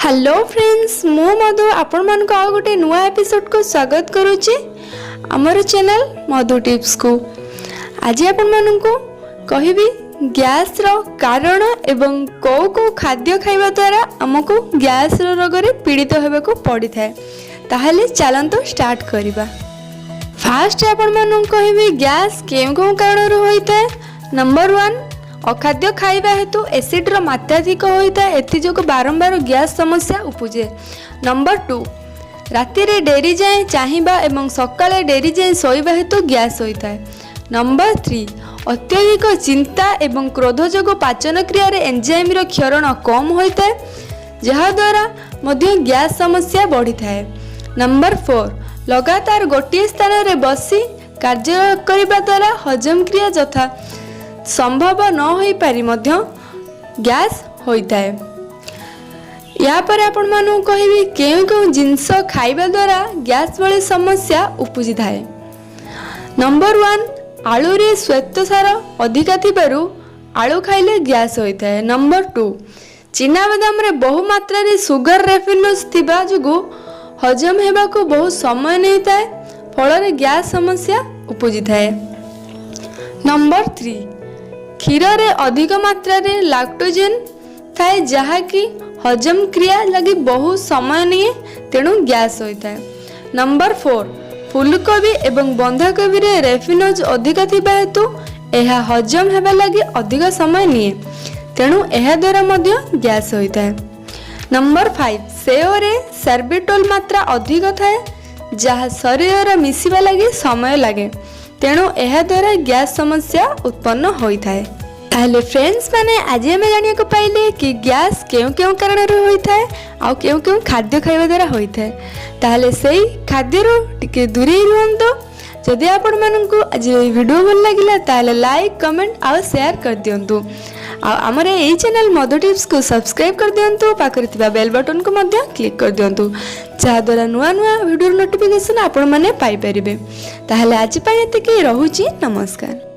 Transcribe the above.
Hello friends मु मधु आपण मान को आउ गोटे नुआ एपिसोड को स्वागत करुच्ची आमर चैनल मधु टिप्स को। आज आपण मान को कहबी गैस रो कारण एवं कौ कौ खाद्य खाइबा द्वारा हमको गैस रो रोग रे पीड़ित होबे को पड़ी थाए। ताहले चलंतो स्टार्ट करिबा। फास्ट आपण मान को कहबी गैस केउ केउ कारण रो होइता। नंबर 1 अखाद्य खाइबा हेतु एसिड मात्राधिक होता है, एथिजोग बारंबार गैस समस्या उपजे। नंबर 2 राति रे डेरी जाए चाहिबा एवं सकाळे डेरी जाए सोइबा हेतु गैस होता है। नंबर 3 अत्यधिक चिंता एवं क्रोध जोग पाचन क्रिया रे एंजाइम रो क्षरण कम होता है, जहा द्वारा मध्य गैस समस्या बढ़ी थाए। नंबर 4 लगातार गोटे स्थान रे बसी कार्य करिबा द्वारा हजम क्रिया जथा संभव न होई पारी मध्य गैस होता है। या पर आपण मानु कहबी केउ केउ जिंस खाइबा द्वारा गैस वाली समस्या उपजी थाए। नंबर 1 आलू रे श्वेतसार अधिका थिबारु आलू खाइले गैस होता है। नंबर 2 चिना बादाम रे बहु मात्रा रे सुगर रेफिनस थिबा जुगु हजम हेबा को बहुत समय नहीं थाए, फल रे गैस समस्या उपजी थाए। नंबर 3 क्षीर रे अधिक मात्रा रे लैक्टोजेन थाए, जहा कि हजम क्रिया लगी बहुत समय निए, तेणु गैस होता है। नंबर 4 फूलकोबी एवं बंधाकोबी रे रेफिनोज अधिक थिबा हेतु एहा हजम हेबा लगी अधिक समय निए, तेणु एहा द्वारा मध्य गैस होता है। नंबर 5 सेव रे सर्बिटोल मात्रा अधिक थाए, जहा शरीर रे मिसिबा लगी समय लागे, तेणु एहा द्वारा गैस समस्या उत्पन्न होता है। ताहले फ्रेंड्स माने आज हमें जानिया को पाइले कि गैस केउ केउ कारण रे होता है आ केउ केउ खाद्य खाइबा द्वारा होता है। ताहले सेही खाद्य रो टिके दूरी रहंतो। जदि आपण माननकु आज वीडियो भल लागिला ताहले लाइक कमेंट आ शेयर कर दियंतु। आ हमर एई चैनल मधु टिप्स को सब्सक्राइब कर दियंतु, पाखरे थिबा बेल बटन को मध्य क्लिक कर दियंतु, जहा द्वारा नुआ नुआ वीडियो नोटिफिकेशन आपण माने पाई परिबे। ताहले आज पय एतिकी रहूची। नमस्कार।